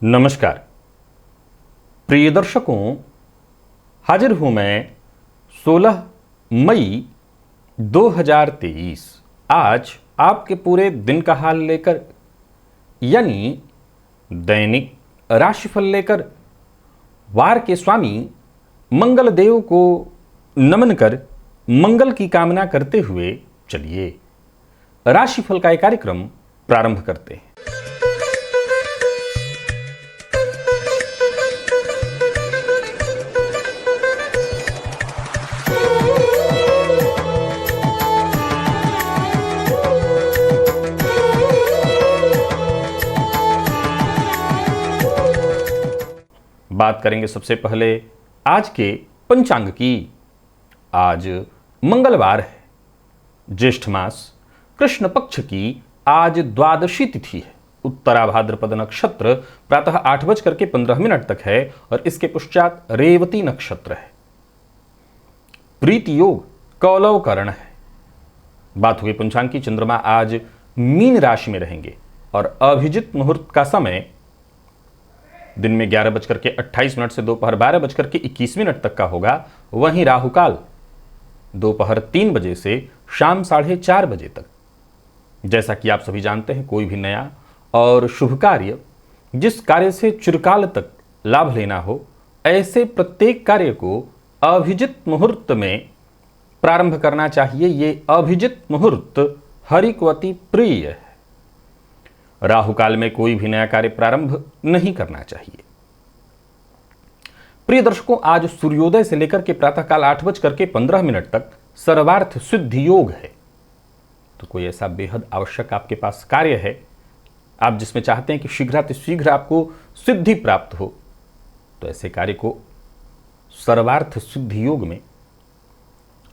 नमस्कार प्रिय दर्शकों, हाजिर हूं मैं 16 मई 2023 आज आपके पूरे दिन का हाल लेकर, यानी दैनिक राशिफल लेकर। वार के स्वामी मंगल देव को नमन कर मंगल की कामना करते हुए चलिए राशिफल का एक कार्यक्रम प्रारंभ करते हैं। बात करेंगे सबसे पहले आज के पंचांग की। आज मंगलवार है, ज्येष्ठ मास कृष्ण पक्ष की आज द्वादशी तिथि है। उत्तरा भाद्रपद नक्षत्र प्रातः 8:15 तक है और इसके पश्चात रेवती नक्षत्र है। प्रीति योग कौलव करण है। बात हुई पंचांग की, चंद्रमा आज मीन राशि में रहेंगे और अभिजित मुहूर्त का समय दिन में 11:28 से दोपहर 12:21 तक का होगा। वहीं राहुकाल दोपहर 3 बजे से शाम 4:30 बजे तक। जैसा कि आप सभी जानते हैं, कोई भी नया और शुभ कार्य, जिस कार्य से चिरकाल तक लाभ लेना हो, ऐसे प्रत्येक कार्य को अभिजित मुहूर्त में प्रारंभ करना चाहिए। ये अभिजित मुहूर्त हरिकवती प्रिय है। राहुकाल में कोई भी नया कार्य प्रारंभ नहीं करना चाहिए। प्रिय दर्शकों, आज सूर्योदय से लेकर के प्रातःकाल 8:15 तक सर्वार्थ सिद्धि योग है। तो कोई ऐसा बेहद आवश्यक आपके पास कार्य है, आप जिसमें चाहते हैं कि शीघ्र आपको सिद्धि प्राप्त हो, तो ऐसे कार्य को सर्वार्थ सिद्धि योग में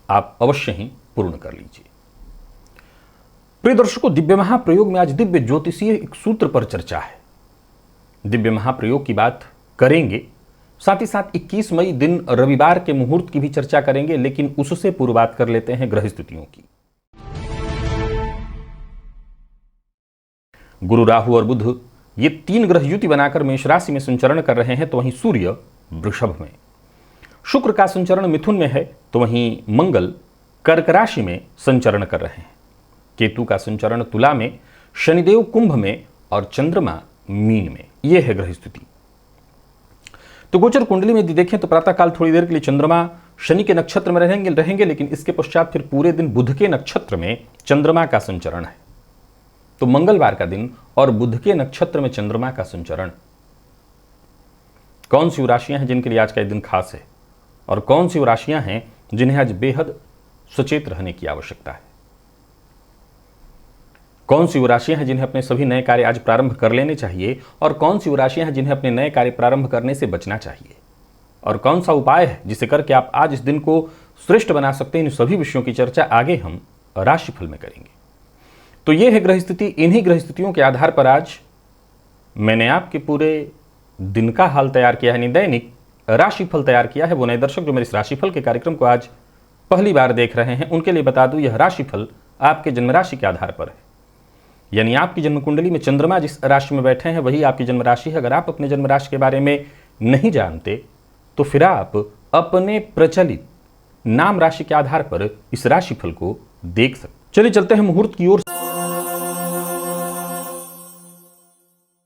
आप अवश्य ही पूर्ण कर लीजिए। प्रिय दर्शकों, दिव्य महाप्रयोग में आज दिव्य ज्योतिषीय एक सूत्र पर चर्चा है। दिव्य महाप्रयोग की बात करेंगे, साथ ही साथ 21 मई दिन रविवार के मुहूर्त की भी चर्चा करेंगे, लेकिन उससे पूर्व बात कर लेते हैं ग्रह स्थितियों की। गुरु, राहु और बुध ये 3 ग्रह युति बनाकर मेष राशि में संचरण कर रहे हैं, तो वहीं सूर्य वृषभ में, शुक्र का संचरण मिथुन में है, तो वहीं मंगल कर्क राशि में संचरण कर रहे हैं। केतु का संचरण तुला में, शनिदेव कुंभ में और चंद्रमा मीन में। यह है ग्रह स्थिति। तो गोचर कुंडली में यदि देखें तो प्रातःकाल थोड़ी देर के लिए चंद्रमा शनि के नक्षत्र में रहेंगे, लेकिन इसके पश्चात फिर पूरे दिन बुध के नक्षत्र में चंद्रमा का संचरण है। तो मंगलवार का दिन और बुध के नक्षत्र में चंद्रमा का संचरण। कौन सी राशियां हैं जिनके लिए आज का दिन खास है, और कौन सी राशियां हैं जिन्हें आज बेहद सचेत रहने की आवश्यकता है? कौन सी वो राशियां हैं जिन्हें अपने सभी नए कार्य आज प्रारंभ कर लेने चाहिए, और कौन सी वो राशियां हैं जिन्हें अपने नए कार्य प्रारंभ करने से बचना चाहिए, और कौन सा उपाय है जिसे करके आप आज इस दिन को श्रेष्ठ बना सकते हैं? इन सभी विषयों की चर्चा आगे हम राशिफल में करेंगे। तो ये है ग्रह स्थिति। इन्हीं ग्रह स्थितियों के आधार पर आज मैंने आपके पूरे दिन का हाल तैयार किया है, यानी दैनिक राशिफल तैयार किया है। वो नए दर्शक जो मेरे इस राशिफल के कार्यक्रम को आज पहली बार देख रहे हैं, उनके लिए बता दूं, यह राशिफल आपके जन्म राशि के आधार पर है। यानी आपकी जन्म कुंडली में चंद्रमा जिस राशि में बैठे हैं वही आपकी जन्म राशि है। अगर आप अपने जन्म राशि के बारे में नहीं जानते तो फिर आप अपने प्रचलित नाम राशि के आधार पर इस राशिफल को देख सकते। चलिए चलते हैं मुहूर्त की ओर।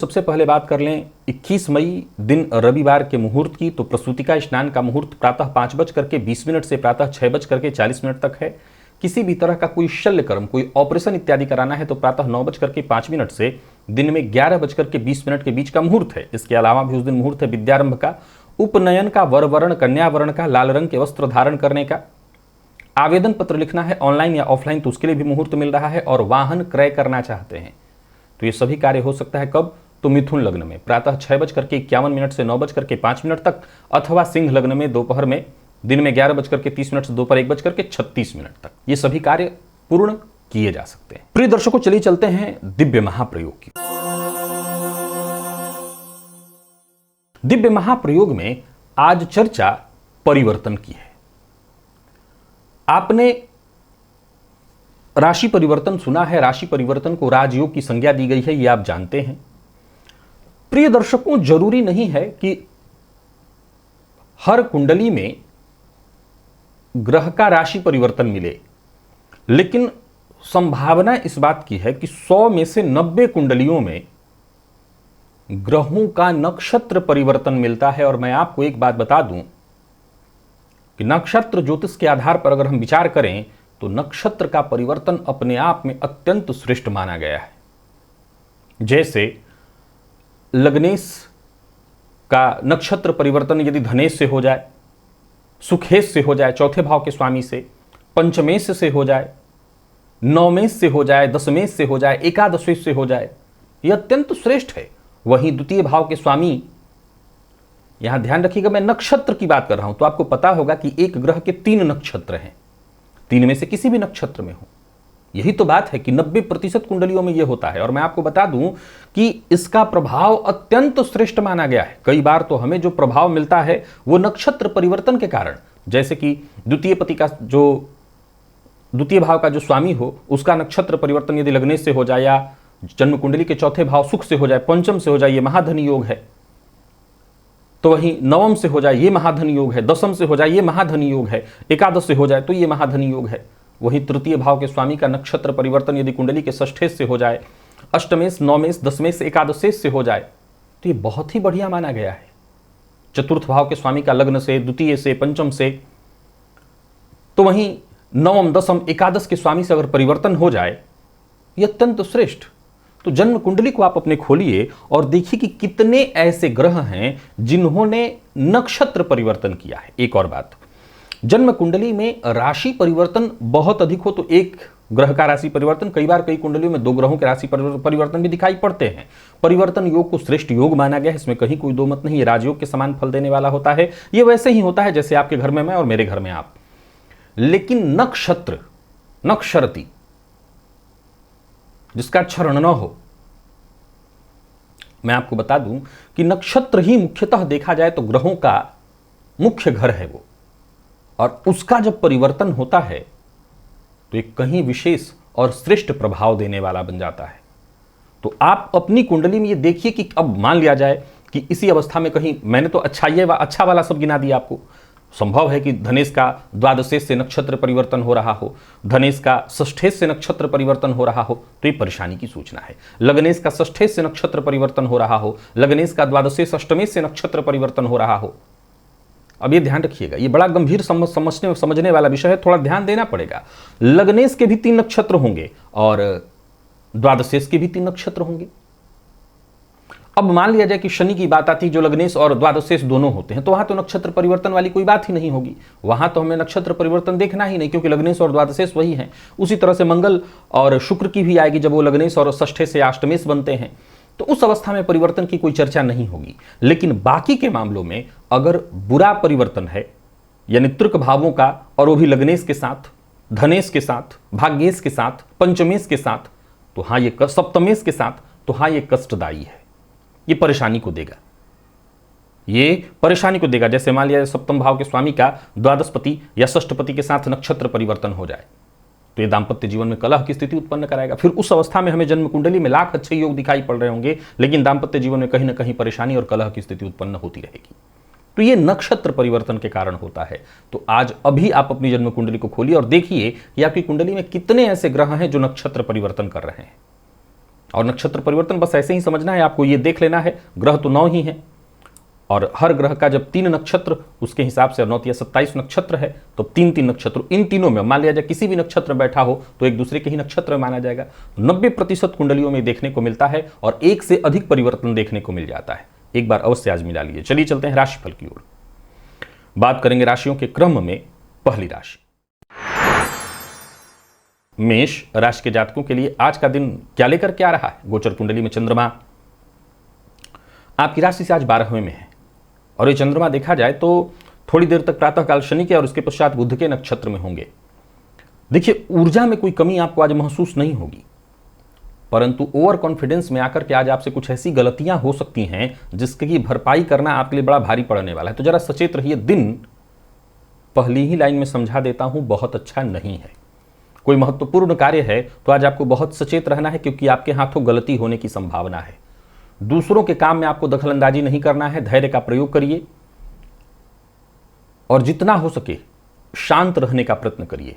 सबसे पहले बात कर लें 21 मई दिन रविवार के मुहूर्त की। तो प्रसूतिका स्नान का मुहूर्त प्रातः 5:20 से प्रातः 6:40 तक है। किसी भी तरह का कोई शल्य कर्म, कोई ऑपरेशन इत्यादि कराना है तो प्रातः 9:05 से दिन में 11:20 के बीच का मुहूर्त है। इसके अलावा भी उस दिन मुहूर्त है विद्यारंभ का, उपनयन का, वर वर्ण कन्या वर्ण का, लाल रंग के वस्त्र धारण करने का, आवेदन पत्र लिखना है ऑनलाइन या ऑफलाइन तो उसके लिए भी मुहूर्त मिल रहा है, और वाहन क्रय करना चाहते हैं तो ये सभी कार्य हो सकता है। कब? तो मिथुन लग्न में प्रातः 6:51 से 9:05 तक, अथवा सिंह लग्न में दोपहर में दिन में 11:30 से दोपहर 1:36 तक। ये सभी कार्य पूर्ण किए जा सकते हैं। प्रिय दर्शकों, चलिए चलते हैं दिव्य महाप्रयोग की। दिव्य महाप्रयोग में आज चर्चा परिवर्तन की है। आपने राशि परिवर्तन सुना है। राशि परिवर्तन को राजयोग की संज्ञा दी गई है, ये आप जानते हैं। प्रिय दर्शकों, जरूरी नहीं है कि हर कुंडली में ग्रह का राशि परिवर्तन मिले, लेकिन संभावना इस बात की है कि 100 में से 90 कुंडलियों में ग्रहों का नक्षत्र परिवर्तन मिलता है। और मैं आपको एक बात बता दूं कि नक्षत्र ज्योतिष के आधार पर अगर हम विचार करें तो नक्षत्र का परिवर्तन अपने आप में अत्यंत श्रेष्ठ माना गया है। जैसे लग्नेश का नक्षत्र परिवर्तन यदि धनेश से हो जाए, सुखेश से हो जाए, चौथे भाव के स्वामी से, पंचमेश से हो जाए, नवमेश से हो जाए, दशमेश से हो जाए, एकादशेश से हो जाए, यह अत्यंत श्रेष्ठ है। वहीं द्वितीय भाव के स्वामी, यहां ध्यान रखिएगा मैं नक्षत्र की बात कर रहा हूं, तो आपको पता होगा कि एक ग्रह के 3 नक्षत्र हैं, 3 में से किसी भी नक्षत्र में हो। यही तो बात है कि 90% कुंडलियों में यह होता है। और मैं आपको बता दूं कि इसका प्रभाव अत्यंत श्रेष्ठ माना गया है। कई बार तो हमें जो प्रभाव मिलता है वो नक्षत्र परिवर्तन के कारण, जैसे कि द्वितीय भाव का जो स्वामी हो उसका नक्षत्र परिवर्तन यदि लग्नेश से हो जाए, या जन्म कुंडली के चौथे भाव सुख से हो जाए, पंचम से हो जाए, ये महाधनी योग है। तो वहीं नवम से हो जाए, ये महाधनी योग है। दशम से हो जाए, ये महाधनी योग है। एकादश से हो जाए तो ये महाधनी योग है। वहीं तृतीय भाव के स्वामी का नक्षत्र परिवर्तन यदि कुंडली के षष्ठेश से हो जाए, अष्टमेश, नवमेश, दशमेश, एकादशेश से हो जाए तो ये बहुत ही बढ़िया माना गया है। चतुर्थ भाव के स्वामी का लग्न से, द्वितीय से, पंचम से, तो वहीं नवम, दशम, एकादश के स्वामी से अगर परिवर्तन हो जाए, यह अत्यंत श्रेष्ठ। तो जन्म कुंडली को आप अपने खोलिए और देखिए कि कितने ऐसे ग्रह हैं जिन्होंने नक्षत्र परिवर्तन किया है। एक और बात, जन्म कुंडली में राशि परिवर्तन बहुत अधिक हो तो एक ग्रह का राशि परिवर्तन, कई बार कई कुंडलियों में 2 ग्रहों के राशि परिवर्तन भी दिखाई पड़ते हैं। परिवर्तन योग को श्रेष्ठ योग माना गया है, इसमें कहीं कोई दो मत नहीं। ये राजयोग के समान फल देने वाला होता है। ये वैसे ही होता है जैसे आपके घर में मैं और मेरे घर में आप। लेकिन नक्षत्र, नक्षरती, जिसका क्षरण न हो, मैं आपको बता दूं कि नक्षत्र ही मुख्यतः देखा जाए तो ग्रहों का मुख्य घर है वो, और उसका जब परिवर्तन होता है तो एक कहीं विशेष और श्रेष्ठ प्रभाव देने वाला बन जाता है। तो आप अपनी कुंडली में ये देखिए कि अब मान लिया जाए कि इसी अवस्था में कहीं, मैंने तो अच्छा वाला सब गिना दिया आपको, संभव है कि धनेश का द्वादशेश से नक्षत्र परिवर्तन हो रहा हो, धनेश का षष्ठेश से नक्षत्र परिवर्तन हो रहा हो, तो ये परेशानी की सूचना है। लग्नेश का षष्ठेश से नक्षत्र परिवर्तन हो रहा हो, लग्नेश का द्वादशेश अष्टमेश से नक्षत्र परिवर्तन हो रहा हो। अब ये ध्यान रखिएगा, ये बड़ा गंभीर समझने वाला विषय है, थोड़ा ध्यान देना पड़ेगा। लग्नेश के भी 3 नक्षत्र होंगे और द्वादशेश के भी 3 नक्षत्र होंगे। अब मान लिया जाए कि शनि की बात आती, जो लग्नेश और द्वादशेश दोनों होते हैं, तो वहां तो नक्षत्र परिवर्तन वाली कोई बात ही नहीं होगी। वहां तो हमें नक्षत्र परिवर्तन देखना ही नहीं, क्योंकि लग्नेश और द्वादशेश वही हैं। उसी तरह से मंगल और शुक्र की भी आएगी, जब वो लग्नेश और षष्ठे से अष्टमेश बनते हैं, तो उस अवस्था में परिवर्तन की कोई चर्चा नहीं होगी। लेकिन बाकी के मामलों में अगर बुरा परिवर्तन है, यानी तृक भावों का, और वो भी लग्नेश के साथ, धनेश के साथ, भाग्येश के साथ, पंचमेश के साथ, तो हाँ ये सप्तमेश के साथ, तो हाँ ये कष्टदायी है, ये परेशानी को देगा, ये परेशानी को देगा। जैसे मान लिया सप्तम भाव के स्वामी का द्वादशपति या षष्ठपति के साथ नक्षत्र परिवर्तन हो जाए, तो ये दाम्पत्य जीवन में कलह की स्थिति उत्पन्न कराएगा। फिर उस अवस्था में हमें जन्म कुंडली में लाख अच्छे योग दिखाई पड़ रहे होंगे, लेकिन दाम्पत्य जीवन में कहीं ना कहीं परेशानी और कलह की स्थिति उत्पन्न होती रहेगी। तो ये नक्षत्र परिवर्तन के कारण होता है। तो आज अभी आप अपनी जन्म कुंडली को खोलिए और देखिए कि आपकी कुंडली में कितने ऐसे ग्रह हैं जो नक्षत्र परिवर्तन कर रहे हैं। और नक्षत्र परिवर्तन बस ऐसे ही समझना है आपको, ये देख लेना है, ग्रह तो 9 ही हैं, और हर ग्रह का जब 3 नक्षत्र, उसके हिसाब से 9 या 27 नक्षत्र है, तो 3 नक्षत्र, इन तीनों में मान लिया जाए किसी भी नक्षत्र बैठा हो तो एक दूसरे के ही नक्षत्र माना जाएगा। 90% कुंडलियों में देखने को मिलता है और 1 से अधिक परिवर्तन देखने को मिल जाता है। एक बार अवश्य आज मिला लीजिए। चलिए चलते हैं राशिफल की ओर। बात करेंगे राशियों के क्रम में। पहली राशि मेष राशि के जातकों के लिए आज का दिन क्या लेकर के आ रहा है। गोचर कुंडली में चंद्रमा आपकी राशि से आज 12वें में है, और ये चंद्रमा देखा जाए तो थोड़ी देर तक प्रातःकाल शनि के और उसके पश्चात बुध के नक्षत्र में होंगे। देखिए, ऊर्जा में कोई कमी आपको आज महसूस नहीं होगी, परंतु ओवर कॉन्फिडेंस में आकर के आज आपसे कुछ ऐसी गलतियां हो सकती हैं जिसकी भरपाई करना आपके लिए बड़ा भारी पड़ने वाला है। तो जरा सचेत रहिए। दिन पहली ही लाइन में समझा देता हूं, बहुत अच्छा नहीं है। कोई महत्वपूर्ण कार्य है तो आज आपको बहुत सचेत रहना है, क्योंकि आपके हाथों गलती होने की संभावना है। दूसरों के काम में आपको दखलंदाजी नहीं करना है, धैर्य का प्रयोग करिए और जितना हो सके शांत रहने का प्रयत्न करिए।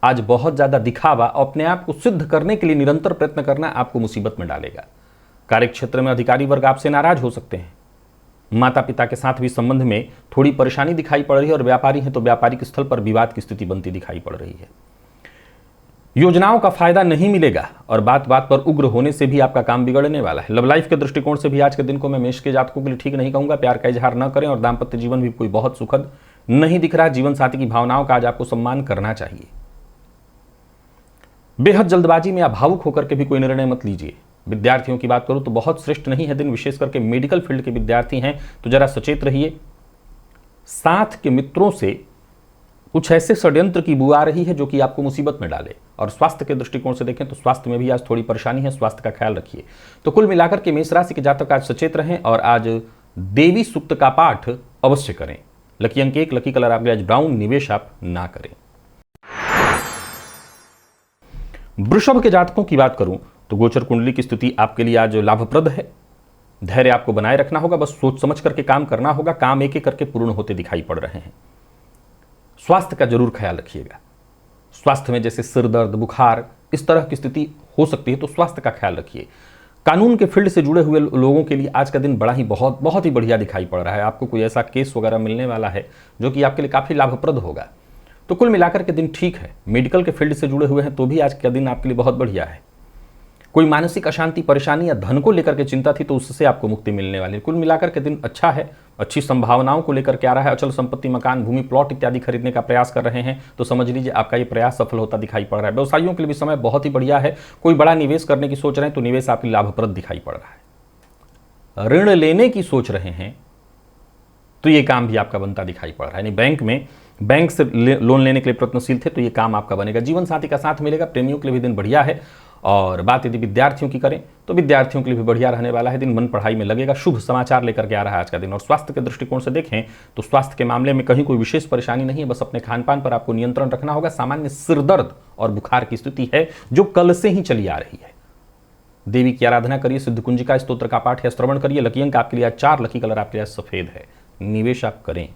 आज बहुत ज्यादा दिखावा और अपने आप को सिद्ध करने के लिए निरंतर प्रयत्न करना आपको मुसीबत में डालेगा। कार्यक्षेत्र में अधिकारी वर्ग आपसे नाराज हो सकते हैं, माता पिता के साथ भी संबंध में थोड़ी परेशानी दिखाई पड़ रही है और व्यापारी हैं तो व्यापारिक स्थल पर विवाद की स्थिति बनती दिखाई पड़ रही है। योजनाओं का फायदा नहीं मिलेगा और बात बात पर उग्र होने से भी आपका काम बिगड़ने वाला है। लव लाइफ के दृष्टिकोण से भी आज के दिन को मैं मेष के जातकों के लिए ठीक नहीं कहूंगा। प्यार का इजहार न करें और दाम्पत्य जीवन भी कोई बहुत सुखद नहीं दिख रहा। जीवन साथी की भावनाओं का आज आपको सम्मान करना चाहिए। बेहद जल्दबाजी में या भावुक होकर के भी कोई निर्णय मत लीजिए। विद्यार्थियों की बात करूं तो बहुत श्रेष्ठ नहीं है दिन, विशेष करके मेडिकल फील्ड के विद्यार्थी हैं तो जरा सचेत रहिए। साथ के मित्रों से कुछ ऐसे षड्यंत्र की बू आ रही है जो कि आपको मुसीबत में डाले। और स्वास्थ्य के दृष्टिकोण से देखें तो स्वास्थ्य में भी आज थोड़ी परेशानी है, स्वास्थ्य का ख्याल रखिए। तो कुल मिलाकर के मेष राशि के जातक आज सचेत रहें और आज देवी सूक्त का पाठ अवश्य करें। लकी अंक 1, लकी कलर आपके आज ब्राउन, निवेश आप ना करें। वृषभ के जातकों की बात करूं तो गोचर कुंडली की स्थिति आपके लिए आज लाभप्रद है। धैर्य आपको बनाए रखना होगा, बस सोच समझ करके काम करना होगा। काम एक एक करके पूर्ण होते दिखाई पड़ रहे हैं। स्वास्थ्य का जरूर ख्याल रखिएगा। स्वास्थ्य में जैसे सिर दर्द, बुखार, इस तरह की स्थिति हो सकती है तो स्वास्थ्य का ख्याल रखिए। कानून के फील्ड से जुड़े हुए लोगों के लिए आज का दिन बड़ा ही बहुत ही बढ़िया दिखाई पड़ रहा है। आपको कोई ऐसा केस वगैरह मिलने वाला है जो कि आपके लिए काफी लाभप्रद होगा। तो कुल मिलाकर के दिन ठीक है। मेडिकल के फील्ड से जुड़े हुए हैं तो भी आज का दिन आपके लिए बहुत बढ़िया है। कोई मानसिक अशांति, परेशानी या धन को लेकर के चिंता थी तो उससे आपको मुक्ति मिलने वाली है। कुल मिलाकर के दिन अच्छा है, अच्छी संभावनाओं को लेकर के आ रहा है। अचल संपत्ति, मकान, भूमि, प्लॉट इत्यादि खरीदने का प्रयास कर रहे हैं तो समझ लीजिए आपका ये प्रयास सफल होता दिखाई पड़ रहा है। व्यवसायियों के लिए भी समय बहुत ही बढ़िया है। कोई बड़ा निवेश करने की सोच रहे हैं तो निवेश आपकी लाभप्रद दिखाई पड़ रहा है। ऋण लेने की सोच रहे हैं तो ये काम भी आपका बनता दिखाई पड़ रहा है। यानी बैंक से लोन लेने के लिए प्रयत्नशील थे तो ये काम आपका बनेगा। जीवन साथी का साथ मिलेगा। प्रेमियों के लिए भी दिन बढ़िया है। और बात यदि विद्यार्थियों की करें तो विद्यार्थियों के लिए भी बढ़िया रहने वाला है दिन। मन पढ़ाई में लगेगा। शुभ समाचार लेकर के आ रहा है आज का दिन। और स्वास्थ्य के दृष्टिकोण से देखें तो स्वास्थ्य के मामले में कहीं कोई विशेष परेशानी नहीं है, बस अपने खान पान पर आपको नियंत्रण रखना होगा। सामान्य सिरदर्द और बुखार की स्थिति है जो कल से ही चली आ रही है। देवी की आराधना करिए, सिद्ध कुंजिका स्तोत्र का पाठ या श्रवण करिए। लकी अंक आपके लिए 4, लकी कलर आपके लिए सफेद है, निवेश आप करें।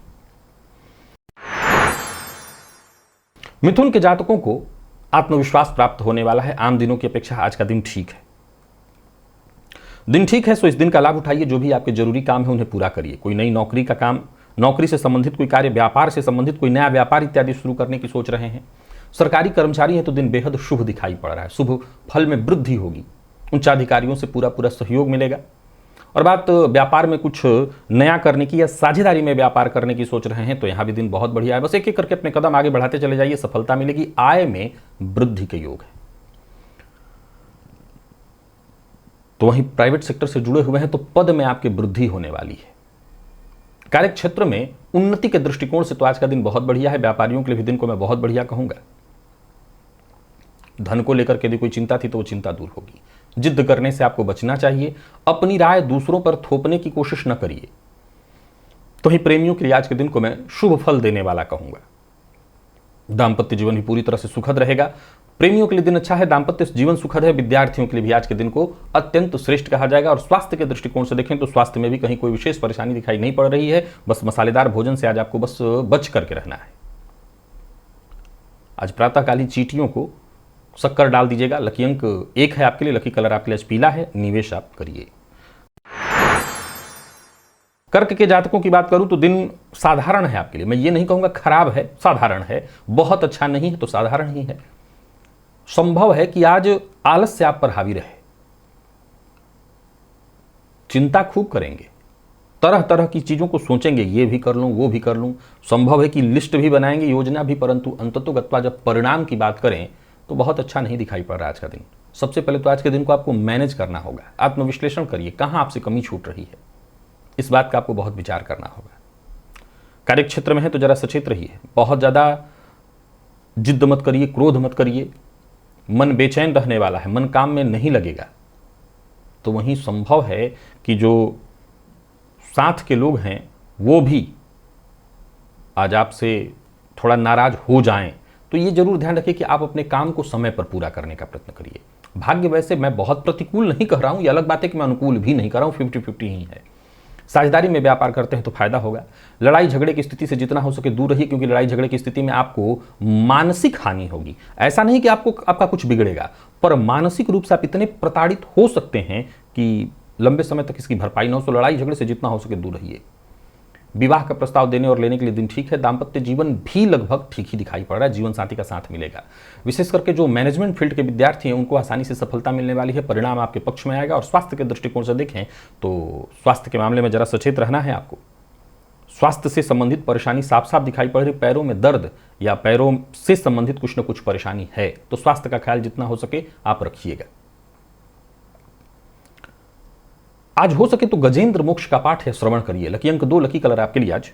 मिथुन के जातकों को आत्मविश्वास प्राप्त होने वाला है। आम दिनों की अपेक्षा आज का दिन ठीक है। दिन ठीक है सो इस दिन का लाभ उठाइए। जो भी आपके जरूरी काम है उन्हें पूरा करिए। कोई नई नौकरी का काम, नौकरी से संबंधित कोई कार्य, व्यापार से संबंधित कोई नया व्यापार इत्यादि शुरू करने की सोच रहे हैं। सरकारी कर्मचारी हैं तो दिन बेहद शुभ दिखाई पड़ रहा है। शुभ फल में वृद्धि होगी। उच्चाधिकारियों से पूरा सहयोग मिलेगा। और बात व्यापार में कुछ नया करने की या साझेदारी में व्यापार करने की सोच रहे हैं तो यहां भी दिन बहुत बढ़िया है। बस एक एक करके अपने कदम आगे बढ़ाते चले जाइए, सफलता मिलेगी। आय में वृद्धि के योग है। तो वहीं प्राइवेट सेक्टर से जुड़े हुए हैं तो पद में आपकी वृद्धि होने वाली है। कार्य क्षेत्र में उन्नति के दृष्टिकोण से तो आज का दिन बहुत बढ़िया है। व्यापारियों के लिए भी दिन को मैं बहुत बढ़िया कहूंगा। धन को लेकर के यदि कोई चिंता थी तो वो चिंता दूर होगी। जिद करने से आपको बचना चाहिए। अपनी राय दूसरों पर थोपने की कोशिश न करिए। तो ही प्रेमियों के लिए आज के दिन को मैं शुभ फल देने वाला कहूंगा। दाम्पत्य जीवन भी पूरी तरह से सुखद रहेगा। प्रेमियों के लिए दिन अच्छा है। दाम्पत्य जीवन सुखद है। विद्यार्थियों के लिए भी आज के दिन को अत्यंत श्रेष्ठ कहा जाएगा। और स्वास्थ्य के दृष्टिकोण से देखें तो स्वास्थ्य में भी कहीं कोई विशेष परेशानी दिखाई नहीं पड़ रही है। बस मसालेदार भोजन से आज आपको बस बच करके रहना है। आज प्रातःकालीन चींटियों को शक्कर डाल दीजिएगा। लकी अंक 1 है आपके लिए, लकी कलर आपके लिए पीला है, निवेश आप करिए। कर्क के जातकों की बात करूं तो दिन साधारण है आपके लिए। मैं ये नहीं कहूंगा खराब है, साधारण है। बहुत अच्छा नहीं है तो साधारण ही है। संभव है कि आज आलस्य आप पर हावी रहे। चिंता खूब करेंगे, तरह तरह की चीजों को सोचेंगे, ये भी कर लूं, वो भी कर लूं। संभव है कि लिस्ट भी बनाएंगे, योजना भी, परंतु अंततोगत्वा जब परिणाम की बात करें तो बहुत अच्छा नहीं दिखाई पड़ रहा आज का दिन। सबसे पहले तो आज के दिन को आपको मैनेज करना होगा। आत्मविश्लेषण करिए, कहां आपसे कमी छूट रही है। इस बात का आपको बहुत विचार करना होगा। कार्यक्षेत्र में है तो जरा सचेत रहिए। बहुत ज्यादा जिद्द मत करिए, क्रोध मत करिए। मन बेचैन रहने वाला है, मन काम में नहीं लगेगा। तो वहीं संभव है कि जो साथ के लोग हैं वो भी आज आपसे थोड़ा नाराज हो जाएं। तो ये जरूर ध्यान रखिए कि आप अपने काम को समय पर पूरा करने का प्रयत्न करिए। भाग्य वैसे मैं बहुत प्रतिकूल नहीं कह रहा हूं, यह अलग बात है कि मैं अनुकूल भी नहीं कर रहा हूं, 50-50 ही है। साझेदारी में व्यापार करते हैं तो फायदा होगा। लड़ाई झगड़े की स्थिति से जितना हो सके दूर रहिए, क्योंकि लड़ाई झगड़े की स्थिति में आपको मानसिक हानि होगी। ऐसा नहीं कि आपका कुछ बिगड़ेगा, पर मानसिक रूप से आप इतने प्रताड़ित हो सकते हैं कि लंबे समय तक इसकी भरपाई न हो। तो लड़ाई झगड़े से जितना हो सके दूर रहिए। विवाह का प्रस्ताव देने और लेने के लिए दिन ठीक है। दाम्पत्य जीवन भी लगभग ठीक ही दिखाई पड़ रहा है, जीवन साथी का साथ मिलेगा। विशेष करके जो मैनेजमेंट फील्ड के विद्यार्थी हैं उनको आसानी से सफलता मिलने वाली है, परिणाम आपके पक्ष में आएगा। और स्वास्थ्य के दृष्टिकोण से देखें तो स्वास्थ्य के मामले में जरा सचेत रहना है आपको। स्वास्थ्य से संबंधित परेशानी साफ साफ दिखाई पड़ रही, पैरों में दर्द या पैरों से संबंधित कुछ न कुछ परेशानी है, तो स्वास्थ्य का ख्याल जितना हो सके आप रखिएगा। आज हो सके तो गजेंद्र मोक्ष का पाठ है, श्रवण करिए। लकी अंक 2, लकी कलर आपके लिए आज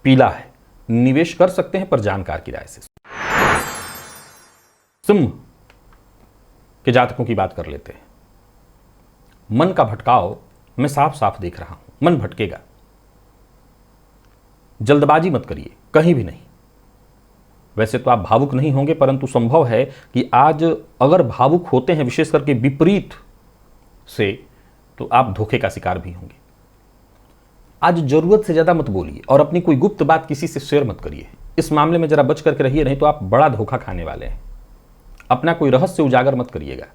पीला है। निवेश कर सकते हैं पर जानकार की राय से। सिंह के जातकों की बात कर लेते हैं। मन का भटकाव मैं साफ साफ देख रहा हूं, मन भटकेगा। जल्दबाजी मत करिए, कहीं भी नहीं। वैसे तो आप भावुक नहीं होंगे, परंतु संभव है कि आज अगर भावुक होते हैं विशेष करके विपरीत से, तो आप धोखे का शिकार भी होंगे। आज जरूरत से ज्यादा मत बोलिए और अपनी कोई गुप्त बात किसी से शेयर मत करिए। इस मामले में जरा बच करके रहिए, नहीं तो आप बड़ा धोखा खाने वाले हैं। अपना कोई रहस्य उजागर मत करिएगा।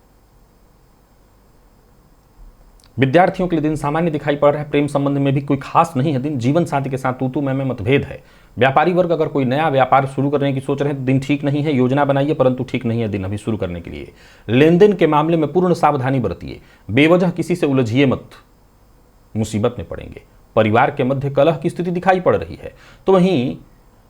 विद्यार्थियों के लिए दिन सामान्य दिखाई पड़ रहा है। प्रेम संबंध में भी कोई खास नहीं है दिन। जीवन साथी के साथ तू मैं मतभेद है। व्यापारी वर्ग अगर कोई नया व्यापार शुरू करने की सोच रहे हैं तो दिन ठीक नहीं है। योजना बनाइए, परंतु ठीक नहीं है दिन अभी शुरू करने के लिए। लेन देन के मामले में पूर्ण सावधानी बरतिए। बेवजह किसी से उलझिए मत, मुसीबत में पड़ेंगे। परिवार के मध्य कलह की स्थिति दिखाई पड़ रही है। तो वहीं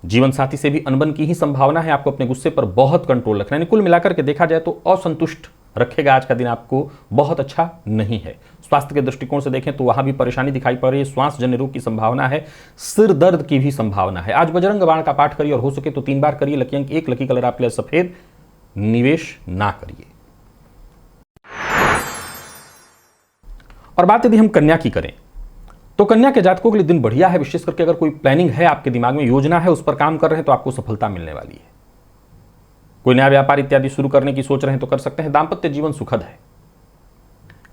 जीवन साथी से भी अनबन की ही संभावना है। आपको अपने गुस्से पर बहुत कंट्रोल रखना है। कुल मिलाकर के देखा जाए तो असंतुष्ट रखेगा आज का दिन, आपको बहुत अच्छा नहीं है। स्वास्थ्य के दृष्टिकोण से देखें तो वहां भी परेशानी दिखाई पड़ रही है। श्वास जन्य रोग की संभावना है, सिर दर्द की भी संभावना है। आज बजरंग बाण का पाठ करिए और हो सके तो 3 बार करिए। लकी अंक 1, लकी कलर आपके लिए सफेद। निवेश ना करिए। और बात यदि हम कन्या की करें तो कन्या के जातकों के लिए दिन बढ़िया है। विशेष करके अगर कोई प्लानिंग है आपके दिमाग में, योजना है, उस पर काम कर रहे हैं तो आपको सफलता मिलने वाली है। कोई नया व्यापार इत्यादि शुरू करने की सोच रहे हैं तो कर सकते हैं। दाम्पत्य जीवन सुखद है।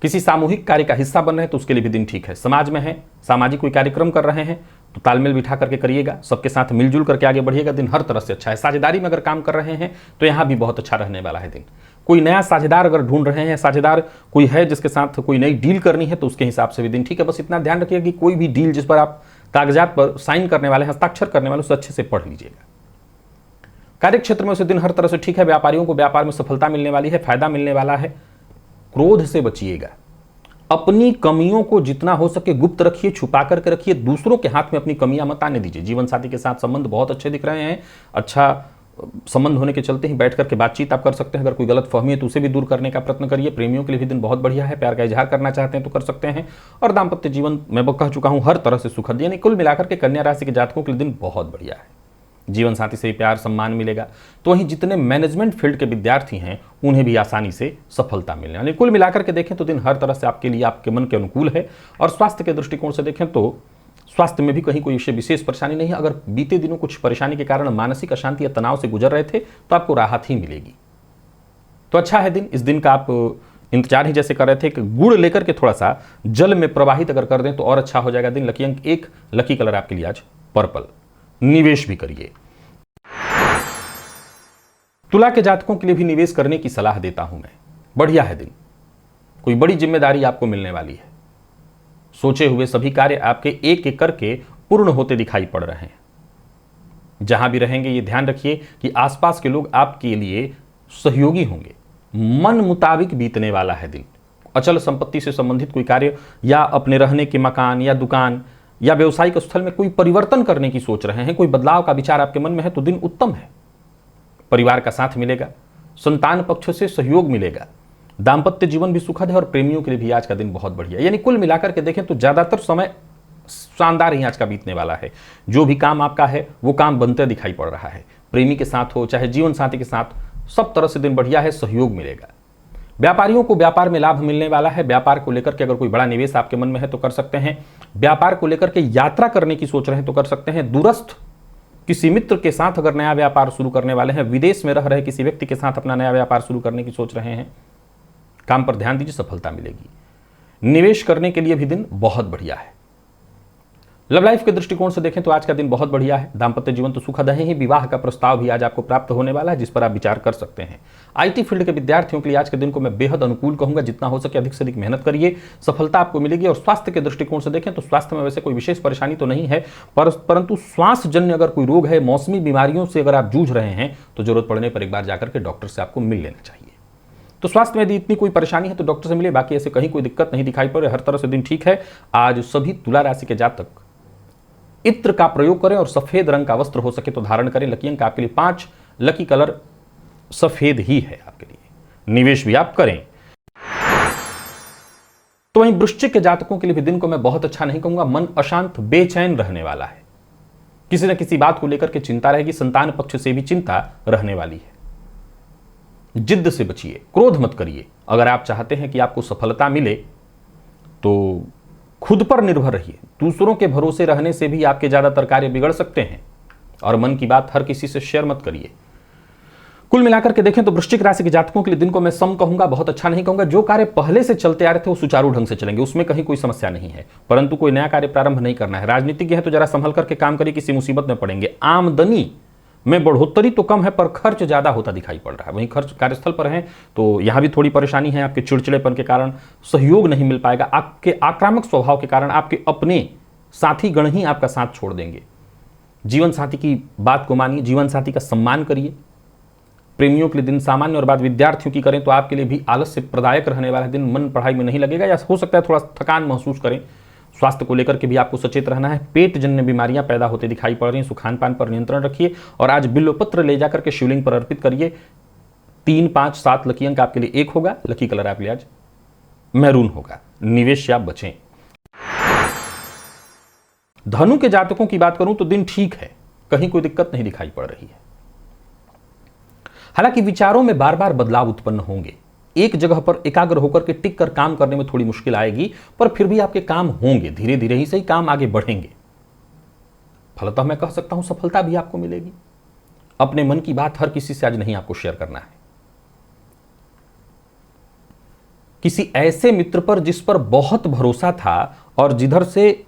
किसी सामूहिक कार्य का हिस्सा बन रहे हैं तो उसके लिए भी दिन ठीक है। समाज में है, सामाजिक कोई कार्यक्रम कर रहे हैं तो तालमेल बिठा करके करिएगा। सबके साथ मिलजुल करके आगे बढ़िएगा। दिन हर तरह से अच्छा है। साझेदारी में अगर काम कर रहे हैं तो यहां भी बहुत अच्छा रहने वाला है दिन। कोई नया साझेदार अगर ढूंढ रहे हैं, साझेदार कोई है जिसके साथ कोई नई डील करनी है, तो उसके हिसाब से भी दिन ठीक है। बस इतना ध्यान रखिएगा कि कोई भी डील जिस पर आप कागजात पर साइन करने वाले, हस्ताक्षर करने वाले, उसे अच्छे से पढ़ लीजिएगा। कार्य क्षेत्र में उसे दिन हर तरह से ठीक है। व्यापारियों को व्यापार में सफलता मिलने वाली है, फायदा मिलने वाला है। क्रोध से बचिएगा। अपनी कमियों को जितना हो सके गुप्त रखिए, छुपा करके रखिए। दूसरों के हाथ में अपनी कमियां मत आने दीजिए। जीवन साथी के साथ संबंध बहुत अच्छे दिख रहे हैं। अच्छा संबंध होने के चलते ही बैठ करके बातचीत आप कर सकते हैं। अगर कोई गलत फहमी है तो उसे भी दूर करने का प्रयत्न करिए। प्रेमियों के लिए भी दिन बहुत बढ़िया है। प्यार का इजहार करना चाहते हैं तो कर सकते हैं। और दाम्पत्य जीवन मैं कह चुका हूं हर तरह से सुखद, यानी कुल मिलाकर के कन्या राशि के जातकों के लिए दिन बहुत बढ़िया है। जीवन साथी से प्यार सम्मान मिलेगा। तो वहीं जितने मैनेजमेंट फील्ड के विद्यार्थी हैं उन्हें भी आसानी से सफलता मिलने वाली। कुल मिलाकर के देखें तो दिन हर तरह से आपके लिए, आपके मन के अनुकूल है। और स्वास्थ्य के दृष्टिकोण से देखें तो स्वास्थ्य में भी कहीं कोई विशेष परेशानी नहीं है। अगर बीते दिनों कुछ परेशानी के कारण मानसिक अशांति या तनाव से गुजर रहे थे तो आपको राहत ही मिलेगी। तो अच्छा है दिन। इस दिन का आप इंतजार ही जैसे कर रहे थे कि गुड़ लेकर के थोड़ा सा जल में प्रवाहित अगर कर दें तो और अच्छा हो जाएगा दिन। लकी अंक 1, लकी कलर आपके लिए आज पर्पल। निवेश भी करिए। तुला के जातकों के लिए भी निवेश करने की सलाह देता हूं मैं। बढ़िया है दिन। कोई बड़ी जिम्मेदारी आपको मिलने वाली है। सोचे हुए सभी कार्य आपके एक एक करके पूर्ण होते दिखाई पड़ रहे हैं। जहां भी रहेंगे ये ध्यान रखिए कि आसपास के लोग आपके लिए सहयोगी होंगे। मन मुताबिक बीतने वाला है दिन। अचल संपत्ति से संबंधित कोई कार्य या अपने रहने के मकान या दुकान या व्यवसायिक स्थल में कोई परिवर्तन करने की सोच रहे हैं, कोई बदलाव का विचार आपके मन में है तो दिन उत्तम है। परिवार का साथ मिलेगा। संतान पक्ष से सहयोग मिलेगा। दाम्पत्य जीवन भी सुखद है और प्रेमियों के लिए भी आज का दिन बहुत बढ़िया। यानी कुल मिलाकर के देखें तो ज्यादातर समय शानदार ही आज का बीतने वाला है। जो भी काम आपका है वो काम बनते दिखाई पड़ रहा है। प्रेमी के साथ हो चाहे जीवन साथी के साथ, सब तरह से दिन बढ़िया है। सहयोग मिलेगा। व्यापारियों को व्यापार में लाभ मिलने वाला है। व्यापार को लेकर के अगर कोई बड़ा निवेश आपके मन में है तो कर सकते हैं। व्यापार को लेकर के यात्रा करने की सोच रहे हैं तो कर सकते हैं। दूरस्थ किसी मित्र के साथ अगर नया व्यापार शुरू करने वाले हैं, विदेश में रह रहे किसी व्यक्ति के साथ अपना नया व्यापार शुरू करने की सोच रहे हैं, काम पर ध्यान दीजिए, सफलता मिलेगी। निवेश करने के लिए भी दिन बहुत बढ़िया है। लव लाइफ के दृष्टिकोण से देखें तो आज का दिन बहुत बढ़िया है। दाम्पत्य जीवन तो सुखद है ही, विवाह का प्रस्ताव भी आज आपको प्राप्त होने वाला है, जिस पर आप विचार कर सकते हैं। आईटी फील्ड के विद्यार्थियों के लिए आज के दिन को मैं बेहद अनुकूल कहूंगा। जितना हो सके अधिक से अधिक मेहनत करिए, सफलता आपको मिलेगी। और स्वास्थ्य के दृष्टिकोण से देखें तो स्वास्थ्य में वैसे कोई विशेष परेशानी तो नहीं है, परंतु श्वास जन्य अगर कोई रोग है, मौसमी बीमारियों से अगर आप जूझ रहे हैं तो जरूरत पड़ने पर एक बार जाकर के डॉक्टर से आपको मिल लेना चाहिए। तो स्वास्थ्य में यदि इतनी कोई परेशानी है तो डॉक्टर से मिले, बाकी ऐसे कहीं कोई दिक्कत नहीं दिखाई पड़ रही, हर तरह से दिन ठीक है। आज सभी तुला राशि के जातक इत्र का प्रयोग करें और सफेद रंग का वस्त्र हो सके तो धारण करें। लकी अंक आपके लिए 5, लकी कलर सफेद ही है आपके लिए। निवेश भी आप करें। तो वहीं वृश्चिक के जातकों के लिए भी दिन को मैं बहुत अच्छा नहीं कहूंगा। मन अशांत, बेचैन रहने वाला है। किसी न किसी बात को लेकर के चिंता रहेगी। संतान पक्ष से भी चिंता रहने वाली है। जिद्द से बचिए, क्रोध मत करिए। अगर आप चाहते हैं कि आपको सफलता मिले तो खुद पर निर्भर रहिए। दूसरों के भरोसे रहने से भी आपके ज्यादातर कार्य बिगड़ सकते हैं। और मन की बात हर किसी से शेयर मत करिए। कुल मिलाकर के देखें तो वृश्चिक राशि के जातकों के लिए दिन को मैं सम कहूंगा, बहुत अच्छा नहीं कहूंगा। जो कार्य पहले से चलते आ रहे थे वो सुचारू ढंग से चलेंगे, उसमें कहीं कोई समस्या नहीं है। परंतु कोई नया कार्य प्रारंभ नहीं करना है। राजनीतिज्ञ है तो जरा संभल करके काम करिए, किसी मुसीबत में पड़ेंगे। आमदनी में बढ़ोतरी तो कम है पर खर्च ज्यादा होता दिखाई पड़ रहा है। वहीं खर्च कार्यस्थल पर है तो यहां भी थोड़ी परेशानी है। आपके चिड़चिड़ेपन के कारण सहयोग नहीं मिल पाएगा। आपके आक्रामक स्वभाव के कारण आपके अपने साथी गण ही आपका साथ छोड़ देंगे। जीवन साथी की बात को मानिए, जीवन साथी का सम्मान करिए। प्रेमियों के लिए दिन सामान्य, और बात विद्यार्थियों की करें तो आपके लिए भी आलस्य प्रदायक रहने वाला दिन। मन पढ़ाई में नहीं लगेगा या हो सकता है थोड़ा थकान महसूस करें। स्वास्थ्य को लेकर के भी आपको सचेत रहना है। पेट जन्य बीमारियां पैदा होते दिखाई पड़ रही हैं। सुखान पान पर नियंत्रण रखिए और आज बिल्वपत्र ले जाकर के शिवलिंग पर अर्पित करिए। 3, 5, 7 लकी अंक आपके लिए 1 होगा। लकी कलर आपके लिए आज मैरून होगा। निवेश से आप बचें। धनु के जातकों की बात करूं तो दिन ठीक है, कहीं कोई दिक्कत नहीं दिखाई पड़ रही है। हालांकि विचारों में बार बार बदलाव उत्पन्न होंगे। एक जगह पर एकाग्र होकर के टिक कर काम करने में थोड़ी मुश्किल आएगी, पर फिर भी आपके काम होंगे। धीरे धीरे ही सही काम आगे बढ़ेंगे। फलतः मैं कह सकता हूं सफलता भी आपको मिलेगी। अपने मन की बात हर किसी से आज नहीं आपको शेयर करना है। किसी ऐसे मित्र पर जिस पर बहुत भरोसा था और जिधर से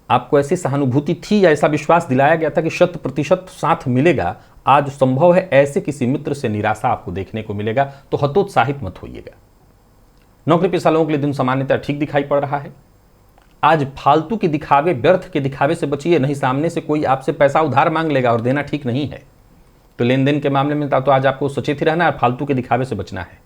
आपको ऐसी सहानुभूति थी या ऐसा विश्वास दिलाया गया था कि 100% साथ मिलेगा, आज संभव है ऐसे किसी मित्र से निराशा आपको देखने को मिलेगा। तो हतोत्साहित मत होइएगा। नौकरी पेशा लोगों के लिए दिन सामान्यतः ठीक दिखाई पड़ रहा है। आज फालतू के दिखावे, व्यर्थ के दिखावे से बचिए, नहीं सामने से कोई आपसे पैसा उधार मांग लेगा और देना ठीक नहीं है। तो लेन देन के मामले में तो आज आपको सचेत ही रहना है, फालतू के दिखावे से बचना है।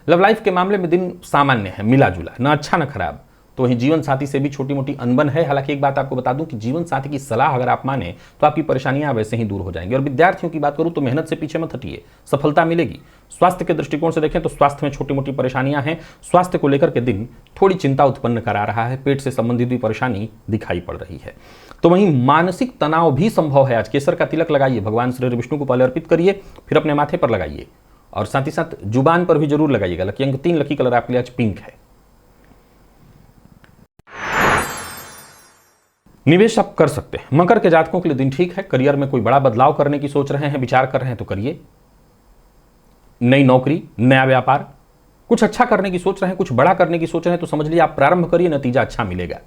लव लाइफ के मामले में दिन सामान्य है, मिला जुला, ना अच्छा ना खराब। तो वहीं जीवन साथी से भी छोटी मोटी अनबन है। हालांकि एक बात आपको बता दूं कि जीवन साथी की सलाह अगर आप माने तो आपकी परेशानियां वैसे ही दूर हो जाएंगी। और विद्यार्थियों की बात करूं तो मेहनत से पीछे मत हटिए, सफलता मिलेगी। स्वास्थ्य के दृष्टिकोण से देखें तो स्वास्थ्य में छोटी मोटी परेशानियां हैं। स्वास्थ्य को लेकर के दिन थोड़ी चिंता उत्पन्न करा रहा है। पेट से संबंधित भी परेशानी दिखाई पड़ रही है। तो वहीं मानसिक तनाव भी संभव है। आज केसर का तिलक लगाइए, भगवान श्री विष्णु को पहले अर्पित करिए, फिर अपने माथे पर लगाइए और साथ ही साथ जुबान पर भी जरूर लगाइएगा। लकी अंक 3, लकी कलर आपके लिए आज पिंक है। निवेश आप कर सकते हैं। मकर के जातकों के लिए दिन ठीक है। करियर में कोई बड़ा बदलाव करने की सोच रहे हैं, विचार कर रहे हैं तो करिए। नई नौकरी, नया व्यापार, कुछ अच्छा करने की सोच रहे हैं, कुछ बड़ा करने की सोच रहे हैं तो समझ लीजिए आप प्रारंभ करिए, नतीजा अच्छा मिलेगा।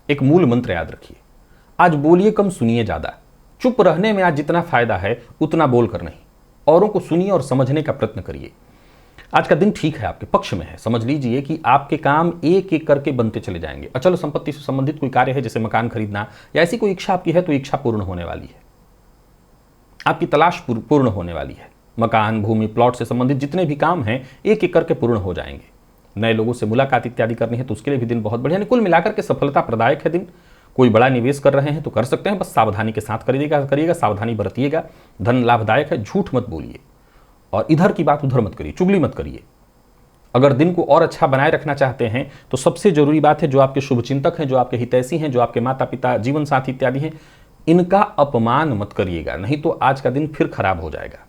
एक मूल मंत्र याद रखिए, आज बोलिए कम, सुनिए ज्यादा। चुप रहने में आज जितना फायदा है उतना बोलकर नहीं। औरों को सुनिए और समझने का प्रयत्न करिए। आज का दिन ठीक है, आपके पक्ष में है। समझ लीजिए कि आपके काम एक एक करके बनते चले जाएंगे। अचल संपत्ति से संबंधित कोई कार्य है, जैसे मकान खरीदना या ऐसी कोई इच्छा आपकी है तो इच्छा पूर्ण होने वाली है। आपकी तलाश पूर्ण होने वाली है। मकान, भूमि, प्लॉट से संबंधित जितने भी काम हैं एक एक करके पूर्ण हो जाएंगे। नए लोगों से मुलाकात इत्यादि करनी है तो उसके लिए भी दिन बहुत बढ़िया। कुल मिलाकर के सफलता प्रदायक है दिन। कोई बड़ा निवेश कर रहे हैं तो कर सकते हैं, बस सावधानी के साथ करिएगा, सावधानी बरतिएगा। धन लाभदायक है, झूठ मत बोलिए और इधर की बात उधर मत करिए, चुगली मत करिए। अगर दिन को और अच्छा बनाए रखना चाहते हैं तो सबसे जरूरी बात है, जो आपके शुभचिंतक हैं, जो आपके हितैषी हैं, जो आपके माता पिता, जीवन साथी इत्यादि हैं, इनका अपमान मत करिएगा, नहीं तो आज का दिन फिर खराब हो जाएगा।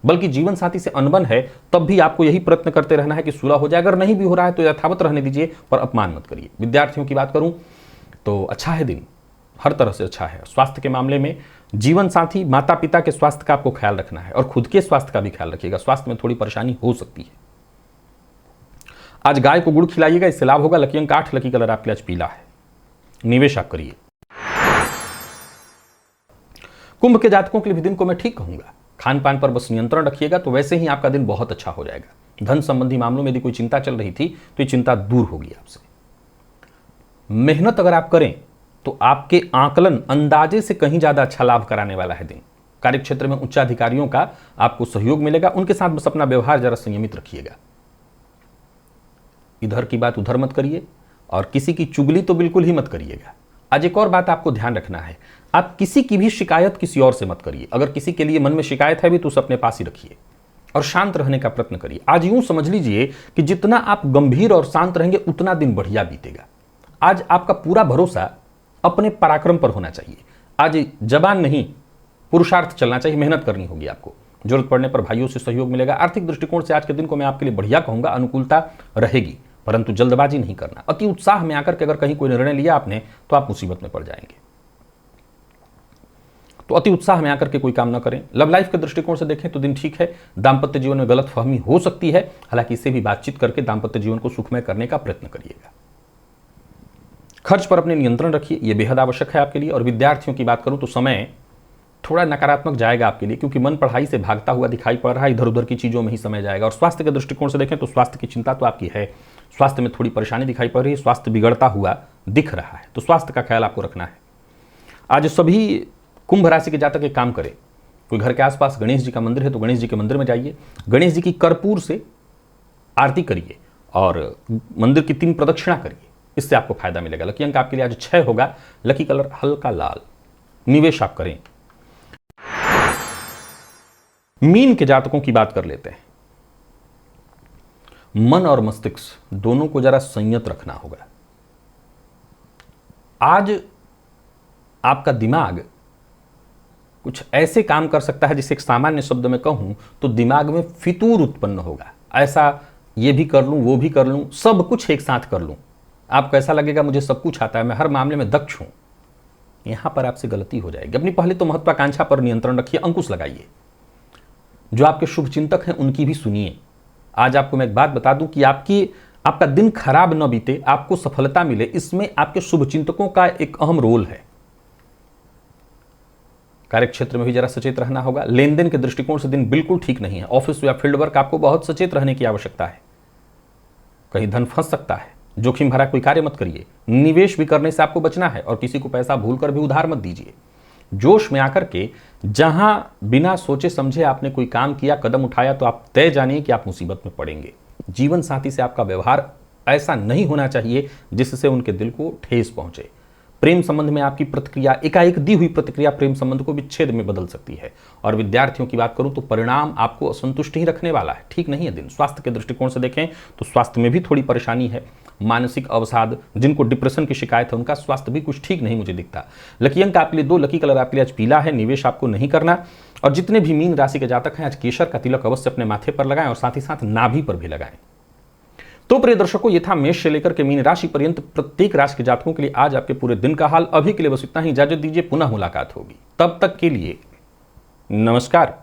बल्कि जीवन साथी से अनबन है तब भी आपको यही प्रयत्न करते रहना है कि सुलह हो जाए। अगर नहीं भी हो रहा है तो यथावत रहने दीजिए, पर अपमान मत करिए। विद्यार्थियों की बात करूं तो अच्छा है दिन, हर तरह से अच्छा है। स्वास्थ्य के मामले में जीवन साथी, माता पिता के स्वास्थ्य का आपको ख्याल रखना है और खुद के स्वास्थ्य का भी ख्याल रखिएगा। स्वास्थ्य में थोड़ी परेशानी हो सकती है। आज गाय को गुड़ खिलाइएगा, इससे लाभ होगा। लकी अंक 8, लकी कलर आपके आज पीला है। निवेश आप करिए। कुंभ के जातकों के लिए भी दिन को मैं ठीक कहूंगा। खान पान पर बस नियंत्रण रखिएगा तो वैसे ही आपका दिन बहुत अच्छा हो जाएगा। धन संबंधी मामलों में यदि कोई चिंता चल रही थी तो ये चिंता दूर होगी आपसे। मेहनत अगर आप करें तो आपके आकलन अंदाजे से कहीं ज्यादा अच्छा लाभ कराने वाला है दिन। कार्यक्षेत्र में उच्चाधिकारियों का आपको सहयोग मिलेगा, उनके साथ बस अपना व्यवहार जरा संयमित रखिएगा। इधर की बात उधर मत करिए और किसी की चुगली तो बिल्कुल ही मत करिएगा। आज एक और बात आपको ध्यान रखना है, आप किसी की भी शिकायत किसी और से मत करिए। अगर किसी के लिए मन में शिकायत है भी तो उसे अपने पास ही रखिए और शांत रहने का प्रयत्न करिए। आज यूं समझ लीजिए कि जितना आप गंभीर और शांत रहेंगे उतना दिन बढ़िया बीतेगा। आज आपका पूरा भरोसा अपने पराक्रम पर होना चाहिए। आज जबान नहीं, पुरुषार्थ चलना चाहिए, मेहनत करनी होगी आपको। जरूरत पड़ने पर भाइयों से सहयोग मिलेगा। आर्थिक दृष्टिकोण से आज के दिन को मैं आपके लिए बढ़िया कहूंगा, अनुकूलता रहेगी, परंतु जल्दबाजी नहीं करना। अति उत्साह में आकर के अगर कहीं कोई निर्णय लिया आपने तो आप मुसीबत में पड़ जाएंगे, तो अति उत्साह में आकर के कोई काम ना करें। लव लाइफ के दृष्टिकोण से देखें तो दिन ठीक है। दांपत्य जीवन में गलतफहमी हो सकती है, हालांकि इससे भी बातचीत करके दांपत्य जीवन को सुखमय करने का प्रयत्न करिएगा। खर्च पर अपने नियंत्रण रखिए, यह बेहद आवश्यक है आपके लिए। और विद्यार्थियों की बात करूं तो समय थोड़ा नकारात्मक जाएगा आपके लिए, क्योंकि मन पढ़ाई से भागता हुआ दिखाई पड़ रहा है, इधर उधर की चीजों में ही समय जाएगा। और स्वास्थ्य के दृष्टिकोण से देखें तो स्वास्थ्य की चिंता तो आपकी है, स्वास्थ्य में थोड़ी परेशानी दिखाई पड़ रही है, स्वास्थ्य बिगड़ता हुआ दिख रहा है, तो स्वास्थ्य का ख्याल आपको रखना है। आज सभी कुंभ राशि के जातक एक काम करें, कोई घर के आसपास गणेश जी का मंदिर है तो गणेश जी के मंदिर में जाइए, गणेश जी की कर्पूर से आरती करिए और मंदिर की 3 प्रदक्षिणा करिए, इससे आपको फायदा मिलेगा। लकी अंक आपके लिए आज 6 होगा, लकी कलर हल्का लाल। निवेश आप करें। मीन के जातकों की बात कर लेते हैं। मन और मस्तिष्क दोनों को जरा संयत रखना होगा। आज आपका दिमाग कुछ ऐसे काम कर सकता है जिसे एक सामान्य शब्द में कहूं तो दिमाग में फितूर उत्पन्न होगा। ऐसा ये भी कर लूं, वो भी कर लूं, सब कुछ एक साथ कर लूं। आपको ऐसा लगेगा मुझे सब कुछ आता है, मैं हर मामले में दक्ष हूं। यहां पर आपसे गलती हो जाएगी। अपनी पहले तो महत्वाकांक्षा पर नियंत्रण रखिए, अंकुश लगाइए। जो आपके शुभ चिंतक हैं उनकी भी सुनिए। आज आपको मैं एक बात बता दूं कि आपका दिन खराब न बीते, आपको सफलता मिले, इसमें आपके शुभ चिंतकों का एक अहम रोल है। कार्यक्षेत्र में भी जरा सचेत रहना होगा। लेन देन के दृष्टिकोण से दिन बिल्कुल ठीक नहीं है। ऑफिस या फील्ड वर्क आपको बहुत सचेत रहने की आवश्यकता है, कहीं धन फंस सकता है। जोखिम भरा कोई कार्य मत करिए। निवेश भी करने से आपको बचना है और किसी को पैसा भूलकर भी उधार मत दीजिए। जोश में आकर के जहां बिना सोचे समझे आपने कोई काम किया, कदम उठाया, तो आप तय जानिए कि आप मुसीबत में पड़ेंगे। जीवन साथी से आपका व्यवहार ऐसा नहीं होना चाहिए जिससे उनके दिल को ठेस पहुंचे। प्रेम संबंध में आपकी प्रतिक्रिया, एकाएक दी हुई प्रतिक्रिया प्रेम संबंध को विच्छेद में बदल सकती है। और विद्यार्थियों की बात करूं तो परिणाम आपको असंतुष्ट ही रखने वाला है, ठीक नहीं है दिन। स्वास्थ्य के दृष्टिकोण से देखें तो स्वास्थ्य में भी थोड़ी परेशानी है। मानसिक अवसाद, जिनको डिप्रेशन की शिकायत है, उनका स्वास्थ्य भी कुछ ठीक नहीं मुझे दिखता। लकी अंक आपके लिए 2, लकी कलर आपके लिए आज पीला है। निवेश आपको नहीं करना। और जितने भी मीन राशि के जातक हैं आज केसर का तिलक अवश्य अपने माथे पर लगाएं और साथ ही साथ नाभि पर भी लगाएं। तो प्रिय दर्शकों, ये था मेष से लेकर के मीन राशि पर्यंत प्रत्येक राशि के जातकों के लिए आज आपके पूरे दिन का हाल। अभी के लिए बस इतना ही, इजाजत दीजिए, पुनः मुलाकात होगी। तब तक के लिए नमस्कार।